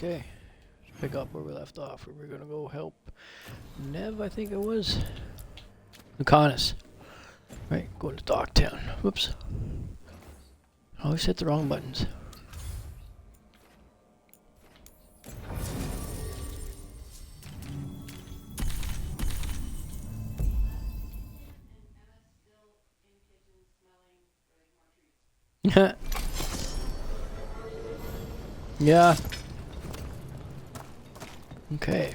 Okay, let's pick up where we left off. We're gonna go help Nev, I think it was. Lucanus. Right, going to Dogtown. Whoops. I always hit the wrong buttons. Yeah. Okay.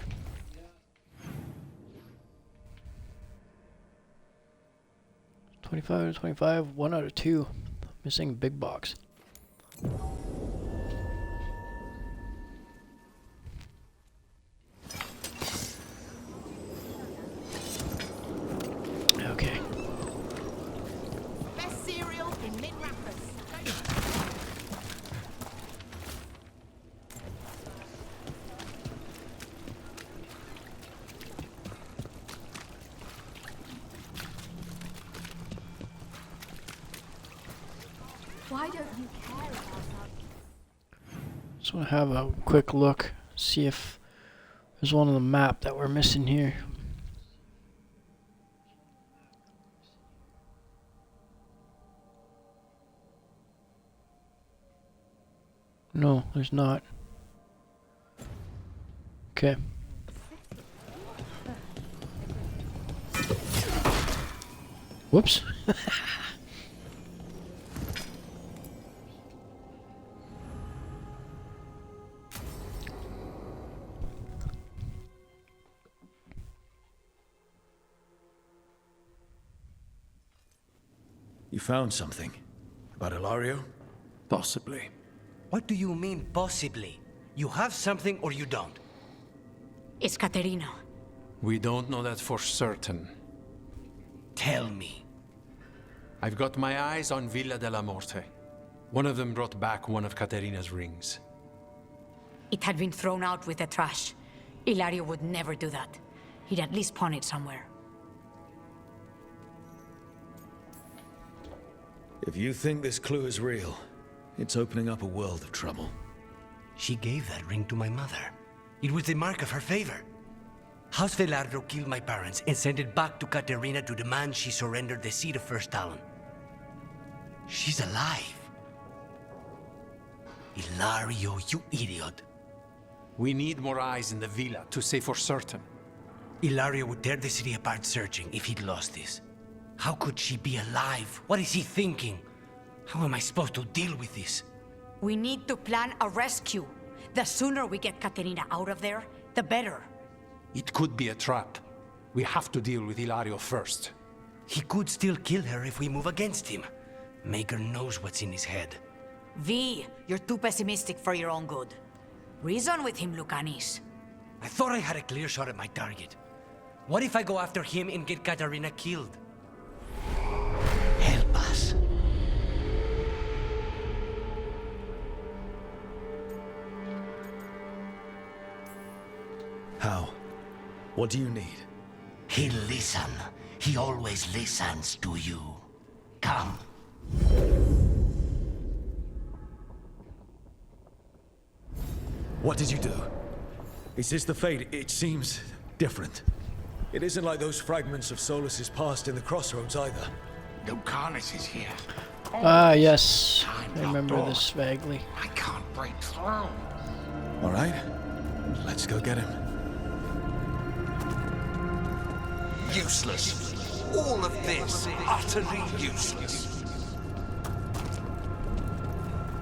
$25 to 25, 1 out of 2. Missing big box. Okay. Best cereal in mid-rapids. Why don't you care about that? Just want to have a quick look, see if there's one on the map that we're missing here. No, there's not. Okay. Whoops. You found something? About Ilario? Possibly. What do you mean, possibly? You have something or you don't? It's Caterina. We don't know that for certain. Tell me. I've got my eyes on Villa della Morte. One of them brought back one of Caterina's rings. It had been thrown out with the trash. Ilario would never do that. He'd at least pawn it somewhere. If you think this clue is real, it's opening up a world of trouble. She gave that ring to my mother. It was the mark of her favor. House Veilguard killed my parents and sent it back to Caterina to demand she surrender the seat of First Talon. She's alive. Ilario, you idiot. We need more eyes in the villa to say for certain. Ilario would tear the city apart searching if he'd lost this. How could she be alive? What is he thinking? How am I supposed to deal with this? We need to plan a rescue. The sooner we get Caterina out of there, the better. It could be a trap. We have to deal with Ilario first. He could still kill her if we move against him. Maker knows what's in his head. V, you're too pessimistic for your own good. Reason with him, Lucanis. I thought I had a clear shot at my target. What if I go after him and get Caterina killed? Help us. How? What do you need? He'll listen. He always listens to you. Come. What did you do? Is this the fate? It seems different. It isn't like those fragments of Solus's past in the crossroads either. Lucanus is here. Ah, yes. I Time remember locked this vaguely. I can't break through. All right, let's go get him. Useless. All of this, utterly useless.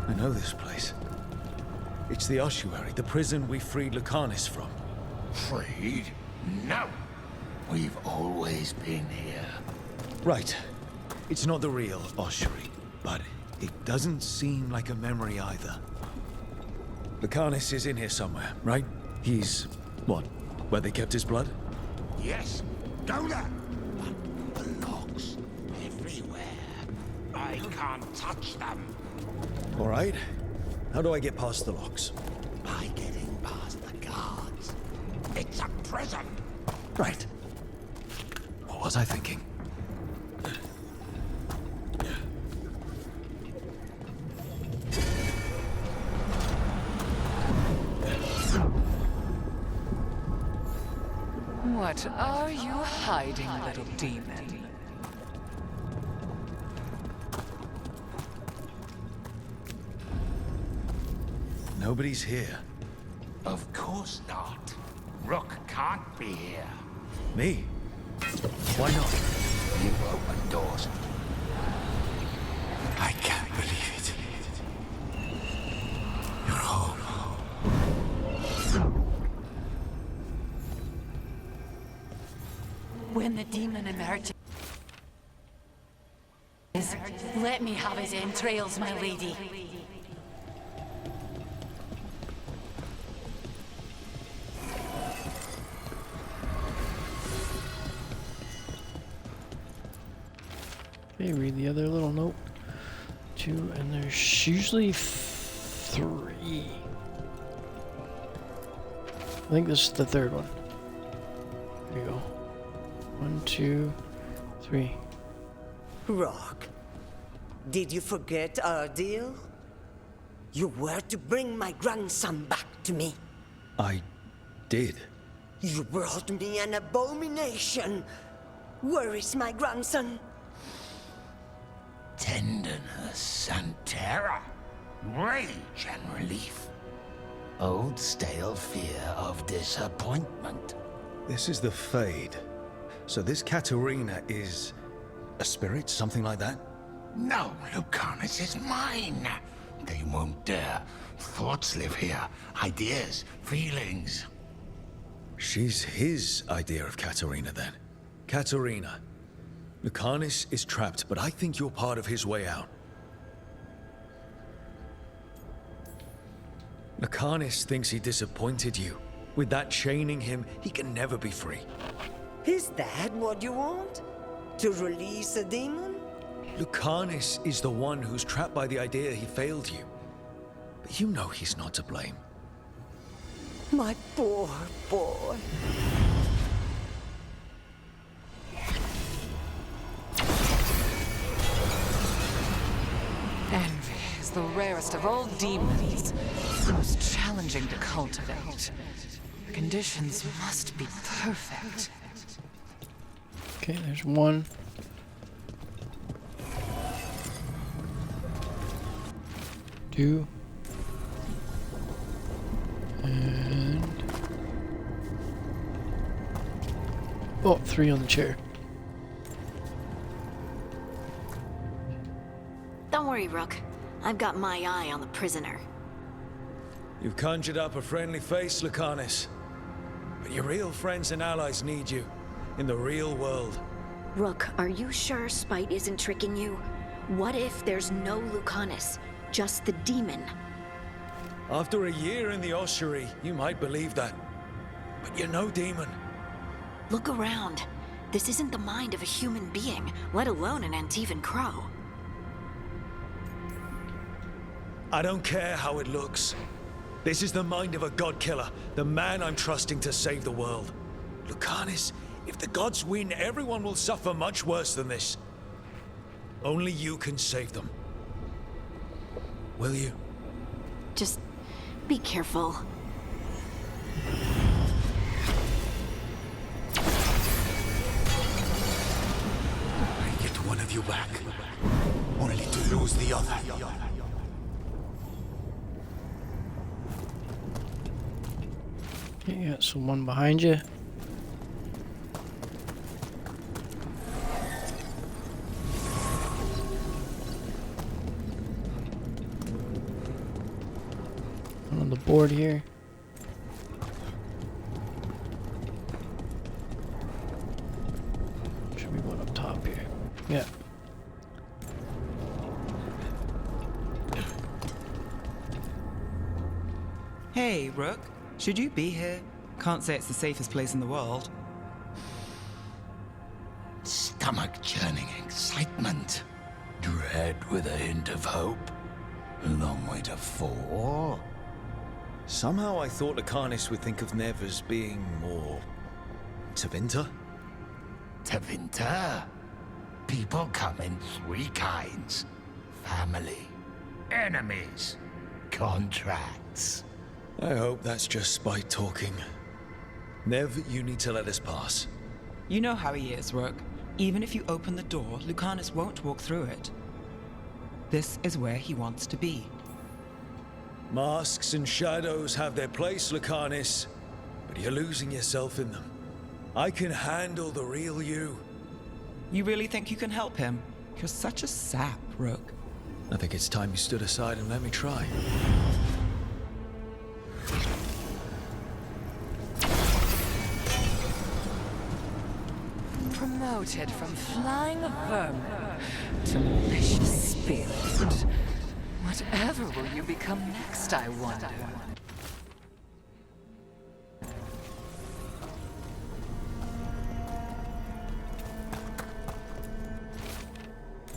I know this place. It's the ossuary, the prison we freed Lucanus from. Freed? No. We've always been here. Right. It's not the real ossuary, but it doesn't seem like a memory either. Lucanus is in here somewhere, right? He's, what, where they kept his blood? Yes. Go there. But the locks everywhere. I can't touch them. All right. How do I get past the locks? By getting past the guards. It's a prison. Right. What was I thinking? What are you hiding, little demon? Nobody's here. Of course not. Rook can't be here. Me? Why not? You open doors. I can't believe it. You're home. When the demon emerges, let me have his entrails, my lady. Okay, read the other little note. 2, and there's usually 3. I think this is the third one. There you go. 1, 2, 3. Rock, did you forget our deal? You were to bring my grandson back to me. I did. You brought me an abomination. Where is my grandson? Tenderness and terror. Rage and relief. Old stale fear of disappointment. This is the Fade. So this Katerina is a spirit, something like that? No, Lucanus is mine. They won't dare. Thoughts live here. Ideas, feelings. She's his idea of Katerina then. Katerina. Lucanus is trapped, but I think you're part of his way out. Lucanus thinks he disappointed you. With that chaining him, he can never be free. Is that what you want? To release a demon? Lucanus is the one who's trapped by the idea he failed you. But you know he's not to blame. My poor boy. Envy is the rarest of all demons, most challenging to cultivate. The conditions must be perfect. Okay, there's 1. 2. And... oh, 3 on the chair. Don't worry, Rook. I've got my eye on the prisoner. You've conjured up a friendly face, Lucanus. But your real friends and allies need you. In the real world. Rook, are you sure Spite isn't tricking you? What if there's no Lucanus, just the demon? After a year in the ossuary, you might believe that. But you're no demon. Look around. This isn't the mind of a human being, let alone an Antivan crow. I don't care how it looks. This is the mind of a god killer, the man I'm trusting to save the world. Lucanus, if the gods win, everyone will suffer much worse than this. Only you can save them. Will you? Just be careful. I get one of you back, only to lose the other. Okay, you got someone behind you. One on the board here. Should be one up top here. Yeah. Hey, Rook. Should you be here? Can't say it's the safest place in the world. Stomach-churning excitement. Dread with a hint of hope. A long way to fall. Somehow I thought Lucanus would think of Nev as being more... Tevinter? Tevinter? People come in 3 kinds. Family. Enemies. Contracts. I hope that's just Spite talking. Nev, you need to let us pass. You know how he is, Rook. Even if you open the door, Lucanus won't walk through it. This is where he wants to be. Masks and shadows have their place, Lucanus, but you're losing yourself in them. I can handle the real you. You really think you can help him? You're such a sap, Rook. I think it's time you stood aside and let me try. Promoted from flying vermin to malicious spirit. Whatever will you become next, I wonder?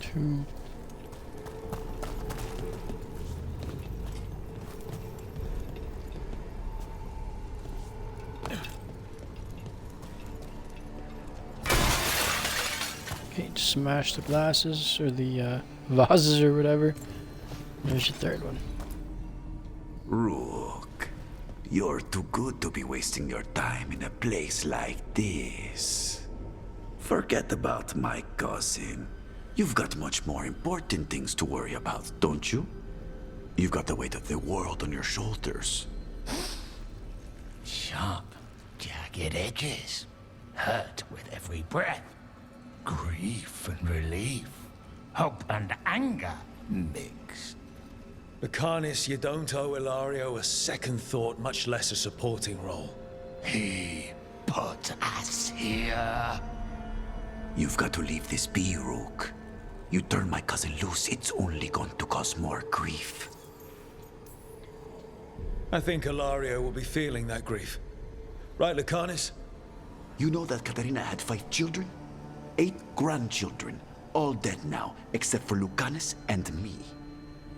Two. Okay, smash the glasses or the vases or whatever. There's your third one. Rook, you're too good to be wasting your time in a place like this. Forget about my cousin. You've got much more important things to worry about, don't you? You've got the weight of the world on your shoulders. Sharp, jagged edges. Hurt with every breath. Grief and relief. Hope and anger mixed. Lucanus, you don't owe Ilario a second thought, much less a supporting role. He put us here. You've got to leave this be, Rook. You turn my cousin loose, it's only going to cause more grief. I think Ilario will be feeling that grief. Right, Lucanus? You know that Katerina had 5 children? 8 grandchildren, all dead now, except for Lucanus and me.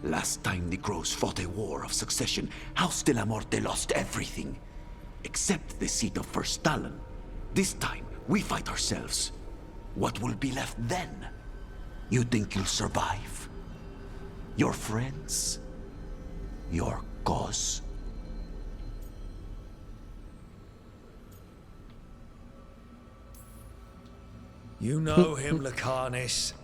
Last time the Crows fought a war of succession, House de la Morte lost everything. Except the seat of First Talon. This time, we fight ourselves. What will be left then? You think you'll survive? Your friends? Your cause? You know him, Lucanus.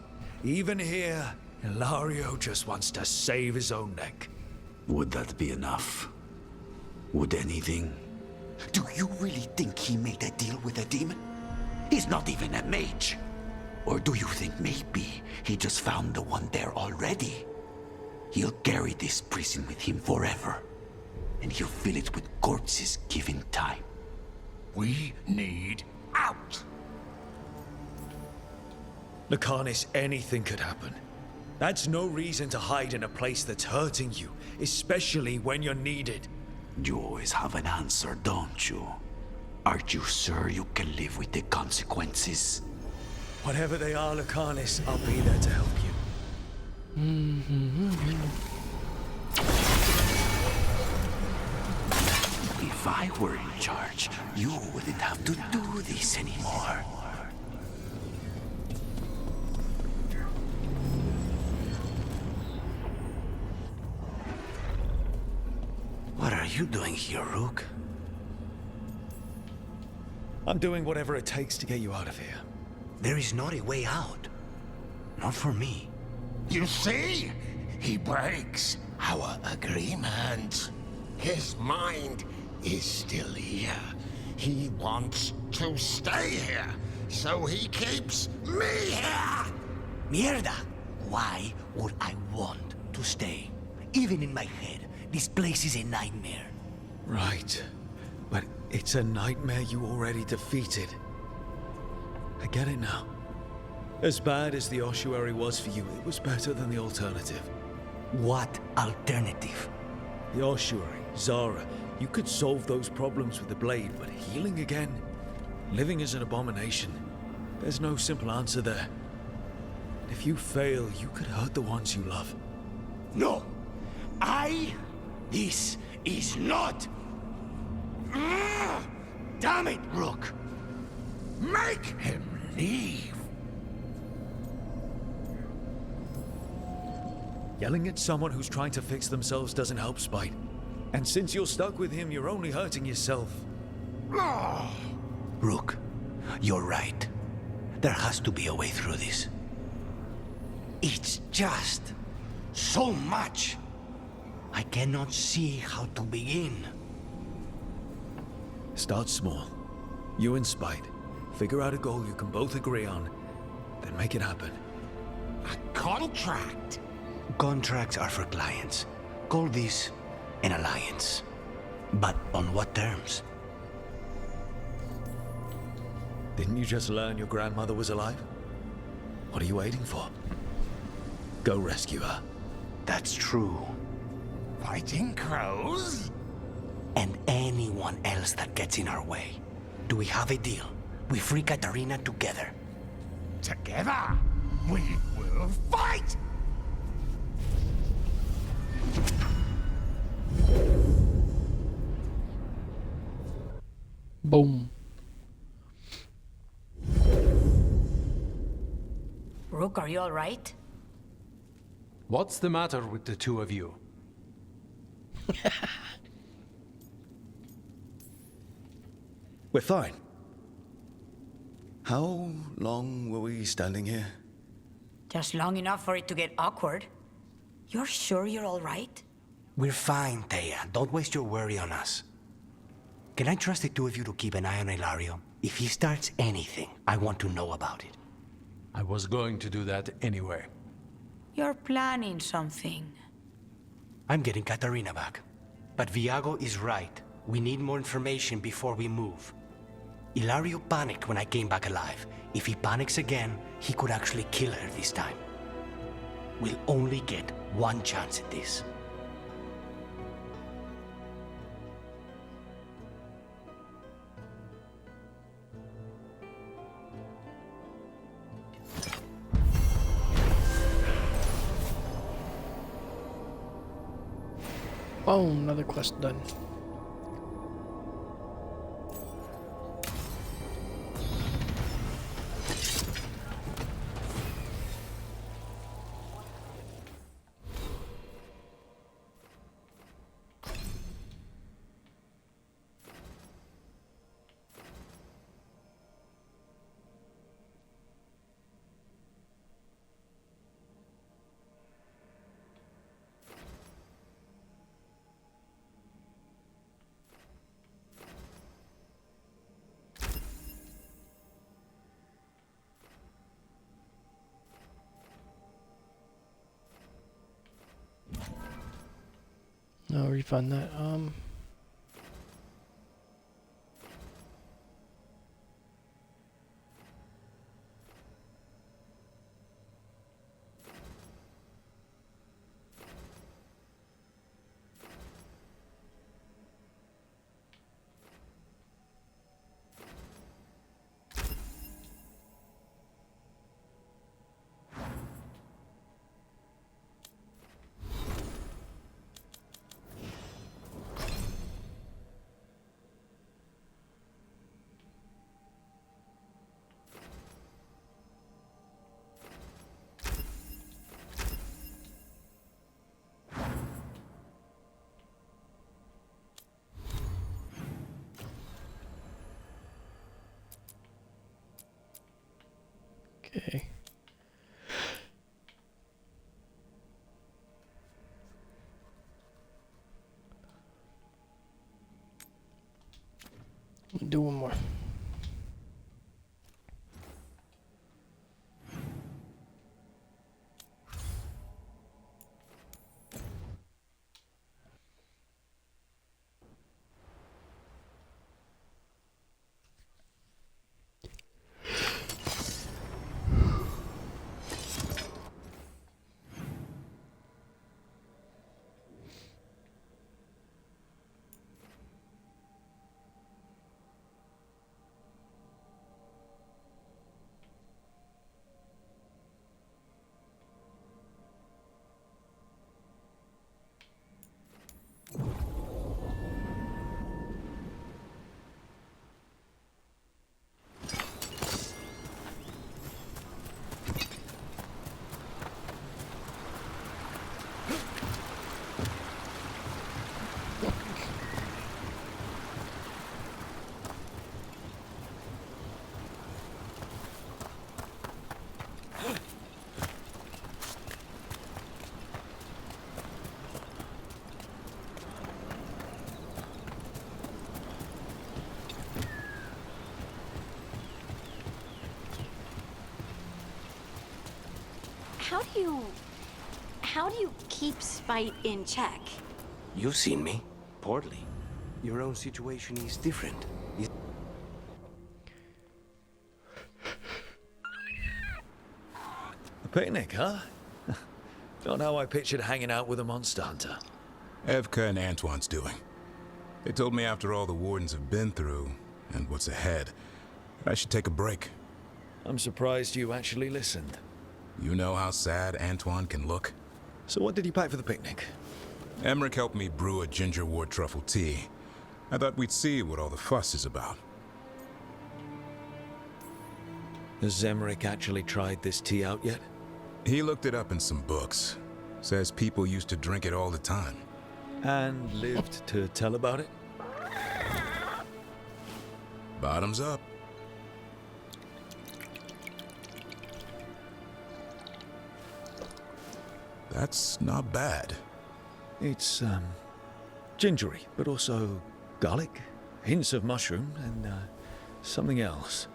Even here, Ilario just wants to save his own neck. Would that be enough? Would anything? Do you really think he made a deal with a demon? He's not even a mage. Or do you think maybe he just found the one there already? He'll carry this prison with him forever. And he'll fill it with corpses given time. We need out. Lucanus, anything could happen. That's no reason to hide in a place that's hurting you, especially when you're needed. You always have an answer, don't you? Aren't you sure you can live with the consequences? Whatever they are, Lucanus, I'll be there to help you. If I were in charge, you wouldn't have to do this anymore. What are you doing here, Rook? I'm doing whatever it takes to get you out of here. There is not a way out. Not for me. You see? He breaks our agreement. His mind is still here. He wants to stay here, so he keeps me here! Mierda! Why would I want to stay? Even in my head, this place is a nightmare. Right. But it's a nightmare you already defeated. I get it now. As bad as the ossuary was for you, it was better than the alternative. What alternative? The ossuary, Zara, you could solve those problems with the blade, but healing again? Living as an abomination? There's no simple answer there. If you fail, you could hurt the ones you love. No! This is not... Damn it, Rook! Make him leave. Yelling at someone who's trying to fix themselves doesn't help, Spite. And since you're stuck with him, you're only hurting yourself. Rook, you're right. There has to be a way through this. It's just so much. I cannot see how to begin. Start small. You and Spite. Figure out a goal you can both agree on, then make it happen. A contract? Contracts are for clients. Call this an alliance. But on what terms? Didn't you just learn your grandmother was alive? What are you waiting for? Go rescue her. That's true. Fighting crows? And anyone else that gets in our way. Do we have a deal? We free Katarina together. Together, we will fight! Boom. Rook, are you all right? What's the matter with the two of you? We're fine. How long were we standing here? Just long enough for it to get awkward. You're sure you're all right? We're fine, Thea. Don't waste your worry on us. Can I trust the two of you to keep an eye on Ilario? If he starts anything, I want to know about it. I was going to do that anyway. You're planning something. I'm getting Katarina back. But Viago is right. We need more information before we move. Ilario panicked when I came back alive. If he panics again, he could actually kill her this time. We'll only get one chance at this. Oh, another quest done. No, refund that. Okay. We'll do one more. How do you keep spite in check? You've seen me. Poorly. Your own situation is different. A picnic, huh? Not how I pictured hanging out with a monster hunter. Evka and Antoine's doing. They told me after all the wardens have been through, and what's ahead, I should take a break. I'm surprised you actually listened. You know how sad Antoine can look? So what did you pack for the picnic? Emmerich helped me brew a ginger wort truffle tea. I thought we'd see what all the fuss is about. Has Emmerich actually tried this tea out yet? He looked it up in some books. Says people used to drink it all the time. And lived to tell about it? Bottoms up. That's not bad. It's, gingery, but also garlic, hints of mushroom, and, something else.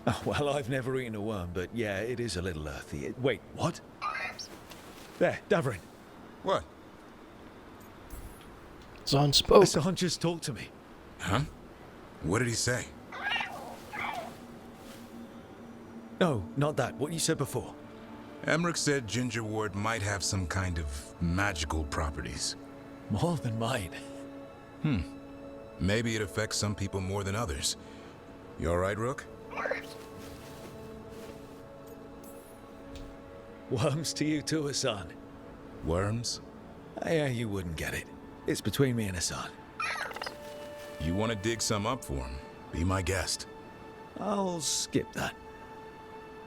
Oh, well, I've never eaten a worm, but yeah, it is a little earthy. Wait, what? There, Davrin. What? Zahn spoke. Zahn just talked to me. Huh? What did he say? No, not that. What you said before. Emmerich said ginger wort might have some kind of magical properties. More than mine. Maybe it affects some people more than others. You all right, Rook? Worms to you too, Hassan. Worms? Yeah, you wouldn't get it. It's between me and Hassan. You want to dig some up for him? Be my guest. I'll skip that.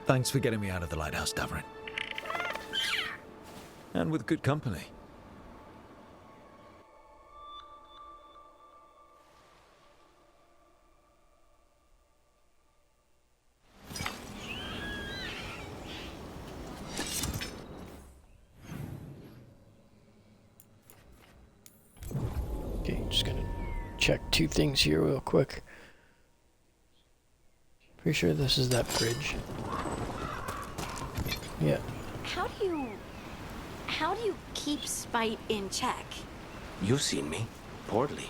Thanks for getting me out of the lighthouse, Davrin. And with good company. Okay, just gonna check two things here real quick. Pretty sure this is that bridge. Yeah. How do you keep spite in check? You've seen me. Poorly.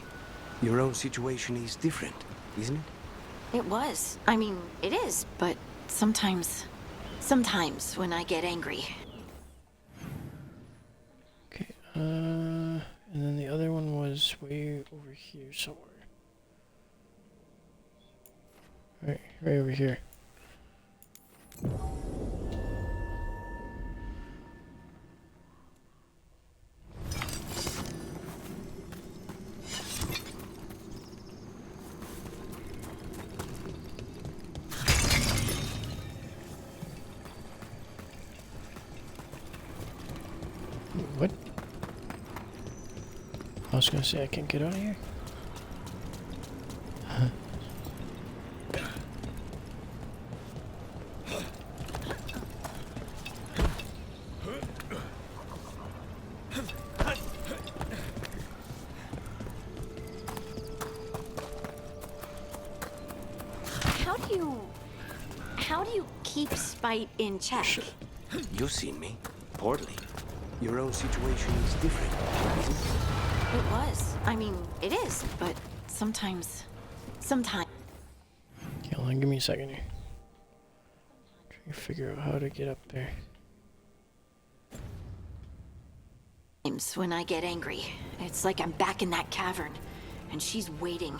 Your own situation is different, isn't it? It was. I mean, it is, but sometimes when I get angry. Okay, and then the other one was way over here somewhere. Right over here. What? I was gonna say I can't get out of here. How do you keep spite in check? You've seen me. Poorly. Your own situation is different, isn't it? It was. I mean, it is, but sometimes. Okay, hold on, give me a second here. Trying to figure out how to get up there. When I get angry, it's like I'm back in that cavern, and she's waiting.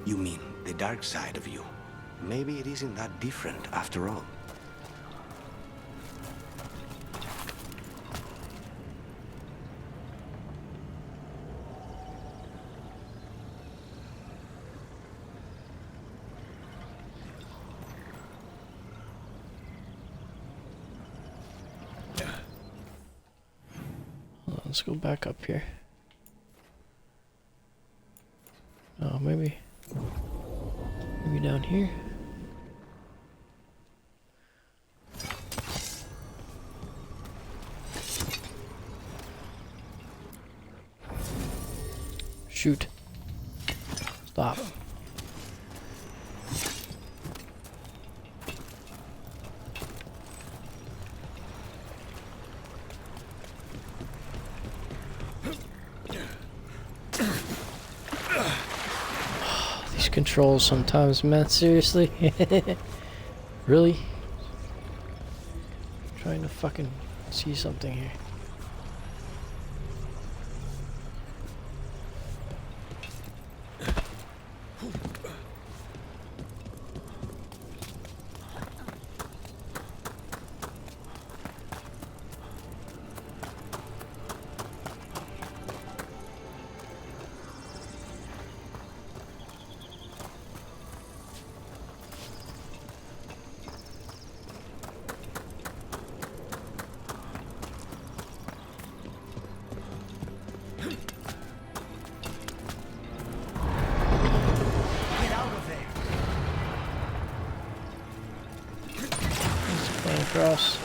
You mean the dark side of you? Maybe it isn't that different after all. Let's go back up here. Oh, maybe down here. Shoot. Stop. controls sometimes, man. Seriously? Really? Trying to fucking see something here. Across.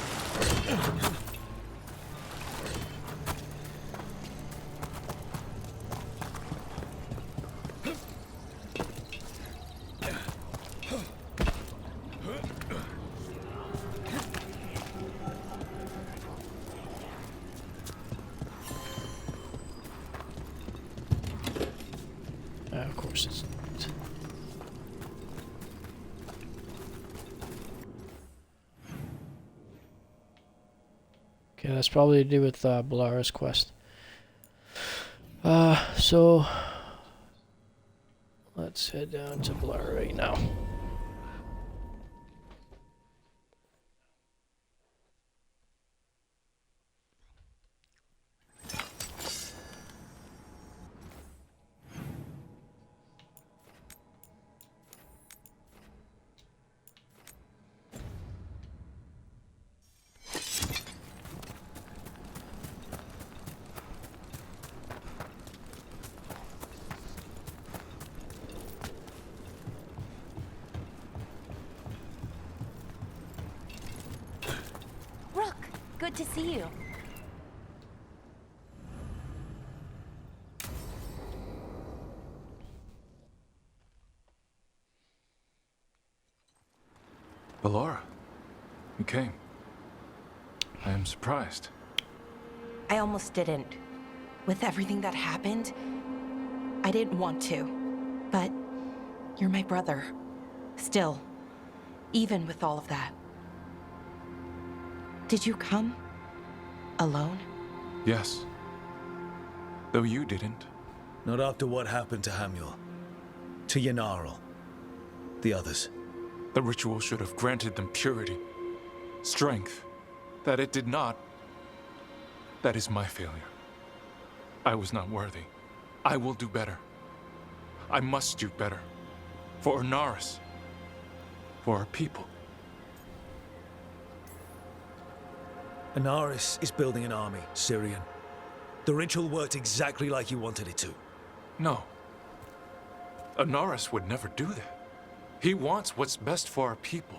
Of course it's not. Okay, that's probably to do with Balara's quest. So let's head down to Balara right now. Good to see you. Balara, you came. I am surprised. I almost didn't. With everything that happened, I didn't want to. But you're my brother. Still, even with all of that. Did you come? Alone? Yes. Though you didn't. Not after what happened to Hamuel. To Yanarl. The others. The ritual should have granted them purity. Strength. That it did not. That is my failure. I was not worthy. I will do better. I must do better. For Inaris. For our people. Inaris is building an army, Syrian. The ritual worked exactly like you wanted it to. No. Inaris would never do that. He wants what's best for our people.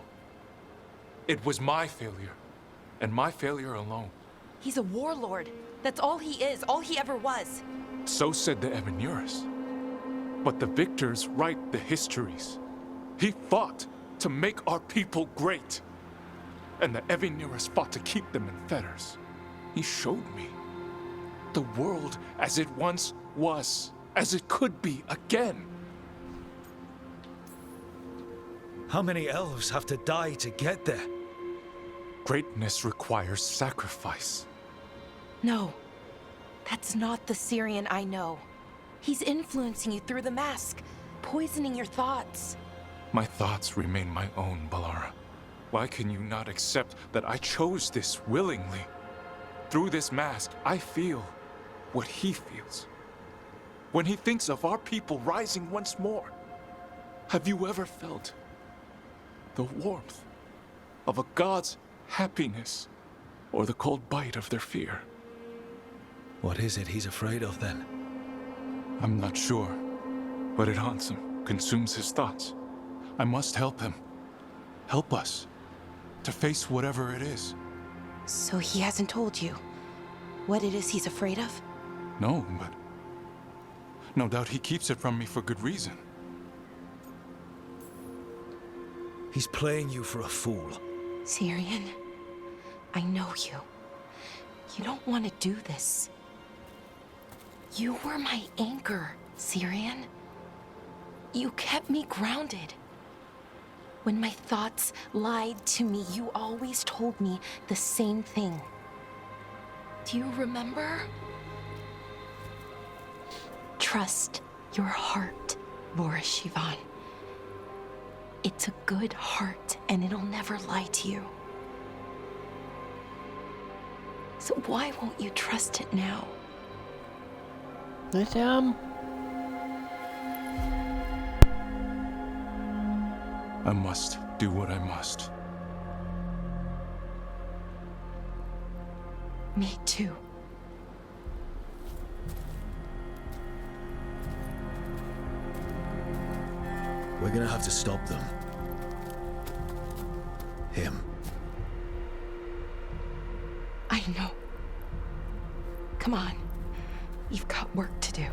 It was my failure, and my failure alone. He's a warlord. That's all he is, all he ever was. So said the Evenuris. But the victors write the histories. He fought to make our people great. And the Evenuris fought to keep them in fetters. He showed me the world as it once was, as it could be again. How many elves have to die to get there? Greatness requires sacrifice. No, that's not the Syrian I know. He's influencing you through the mask, poisoning your thoughts. My thoughts remain my own, Balara. Why can you not accept that I chose this willingly? Through this mask, I feel what he feels. When he thinks of our people rising once more, have you ever felt the warmth of a god's happiness or the cold bite of their fear? What is it he's afraid of then? I'm not sure, but it haunts him, consumes his thoughts. I must help him. Help us. To face whatever it is. So he hasn't told you what it is he's afraid of? No, but no doubt he keeps it from me for good reason. He's playing you for a fool. Syrian, I know you. You don't want to do this. You were my anchor, Syrian. You kept me grounded. When my thoughts lied to me, you always told me the same thing. Do you remember? Trust your heart, Boris Shivan. It's a good heart, and it'll never lie to you. So why won't you trust it now? I must do what I must. Me too. We're gonna have to stop them. Him. I know. Come on. You've got work to do.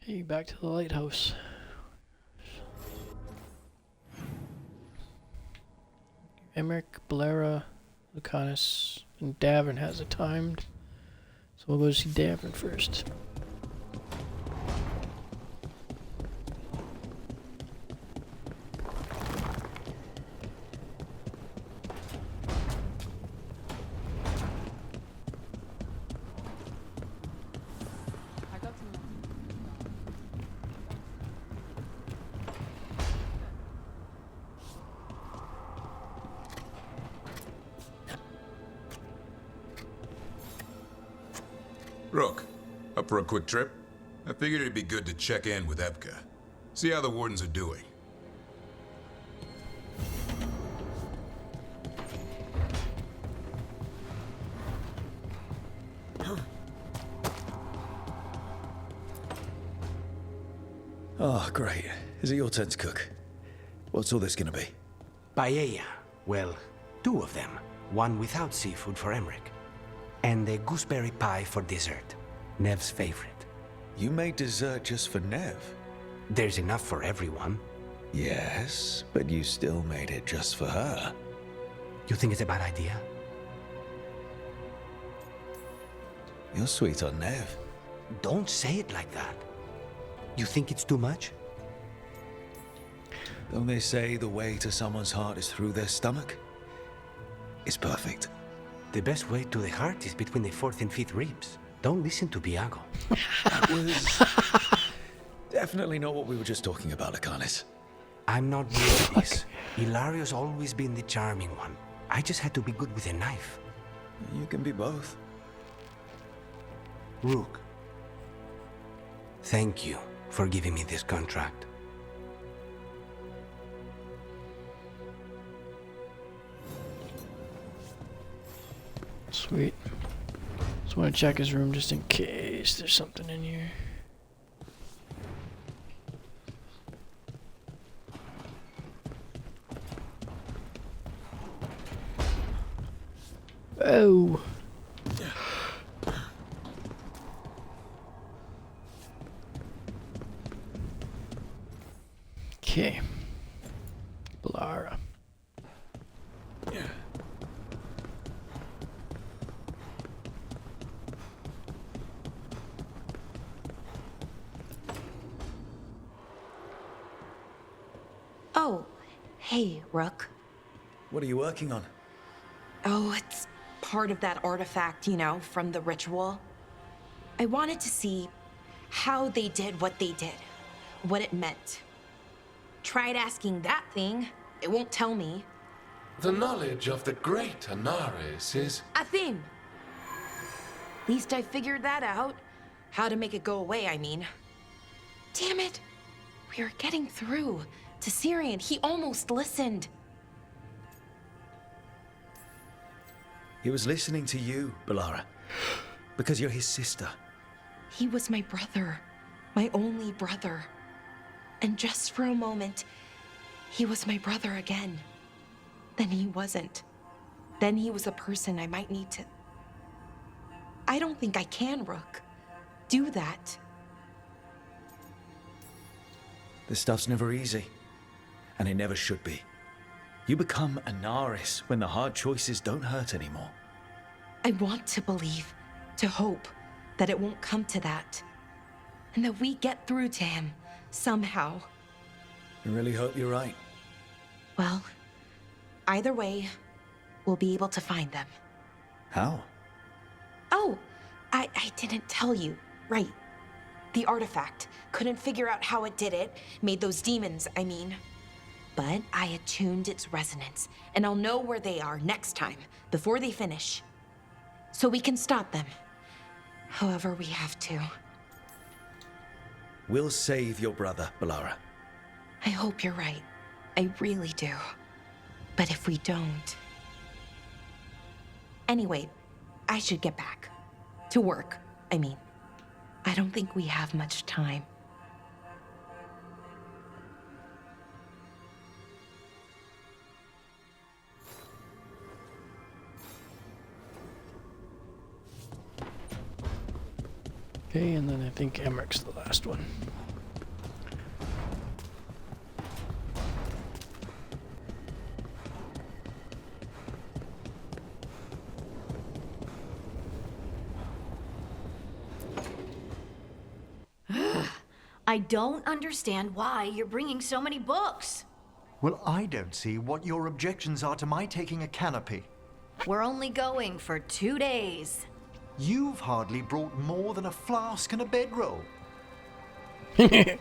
Okay, back to the lighthouse. Emmerich, Balera, Lucanus, and Davin has it timed. So we'll go see Davin first. Rook, up for a quick trip? I figured it'd be good to check in with Epka. See how the wardens are doing. Oh, great. Is it your turn to cook? What's all this gonna be? Paella. Well, two of them. One without seafood for Emmerich. And a gooseberry pie for dessert. Nev's favorite. You made dessert just for Nev? There's enough for everyone. Yes, but you still made it just for her. You think it's a bad idea? You're sweet on Nev. Don't say it like that. You think it's too much? Don't they say the way to someone's heart is through their stomach? It's perfect. The best way to the heart is between the fourth and fifth ribs. Don't listen to Biago. That was definitely not what we were just talking about, Lucanus. I'm not good at this. Hilario's always been the charming one. I just had to be good with a knife. You can be both. Rook, thank you for giving me this contract. Sweet. Just want to check his room just in case there's something in here. Oh. Okay. Balera. Oh, hey, Rook. What are you working on? Oh, it's part of that artifact, you know, from the ritual. I wanted to see how they did what they did, what it meant. Tried asking that thing. It won't tell me. The knowledge of the great Anaris is... A thing! Least I figured that out. How to make it go away, I mean. Damn it! We were getting through to Syrian. He almost listened. He was listening to you, Balara. Because you're his sister. He was my brother. My only brother. And just for a moment, he was my brother again. Then he wasn't. Then he was a person I might need to... I don't think I can, Rook. Do that. This stuff's never easy. And it never should be. You become Anaris when the hard choices don't hurt anymore. I want to believe, to hope, that it won't come to that. And that we get through to him, somehow. I really hope you're right. Well, either way, we'll be able to find them. How? Oh, I didn't tell you. Right. The artifact. Couldn't figure out how it did it. Made those demons, I mean. But I attuned its resonance, and I'll know where they are next time, before they finish. So we can stop them. However we have to. We'll save your brother, Balara. I hope you're right. I really do. But if we don't... Anyway, I should get back. To work, I mean. I don't think we have much time. Okay, and then I think Emmerich's the last one. I don't understand why you're bringing so many books. Well, I don't see what your objections are to my taking a canopy. We're only going for 2 days. You've hardly brought more than a flask and a bedroll. Should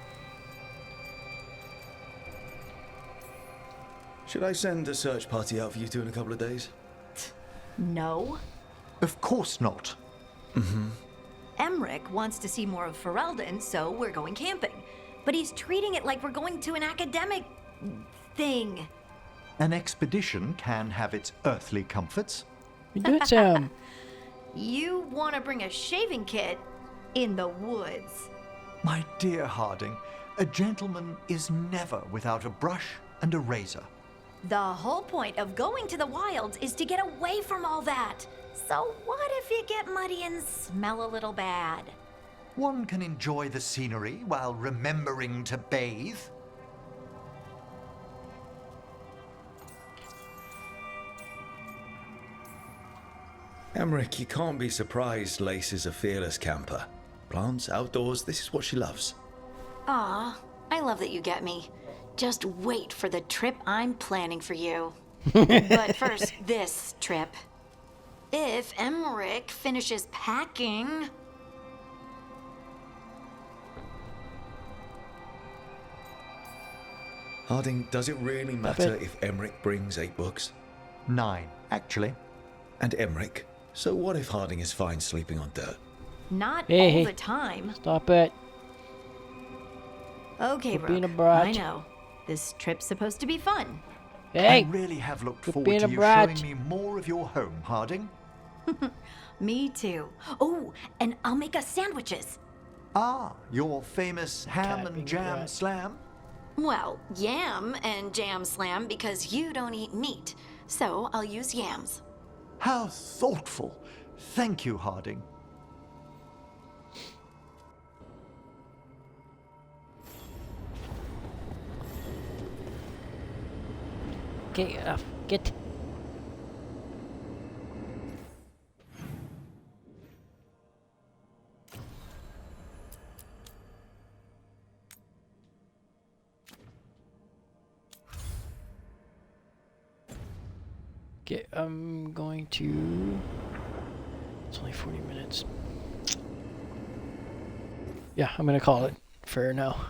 I send a search party out for you two in a couple of days? No. Of course not. Mm-hmm. Emmerich wants to see more of Ferelden, so we're going camping. But he's treating it like we're going to an academic... thing. An expedition can have its earthly comforts. You do it, Sam. You want to bring a shaving kit in the woods. My dear Harding, a gentleman is never without a brush and a razor. The whole point of going to the wilds is to get away from all that. So what if you get muddy and smell a little bad? One can enjoy the scenery while remembering to bathe. Emmerich, you can't be surprised Lace is a fearless camper. Plants, outdoors, this is what she loves. Aw, I love that you get me. Just wait for the trip I'm planning for you. But first, this trip. If Emmerich finishes packing... Harding, does it really matter if Emmerich brings 8 books? 9, actually. And Emmerich? So what if Harding is fine sleeping on dirt? Not Hey, all the time. Stop it. Okay, Quit being a Brooke. brat. I know. This trip's supposed to be fun. Hey! I really have looked Quit forward being to a you brat. showing me more of your home, Harding. Me too. Oh, and I'll make us sandwiches. Ah, your famous ham Cat being and a jam brat. slam? Well, yam and jam slam because you don't eat meat. So I'll use yams. How thoughtful. Thank you, Harding. Okay, get. Okay, I'm going to... It's only 40 minutes. Yeah, I'm gonna call it for now.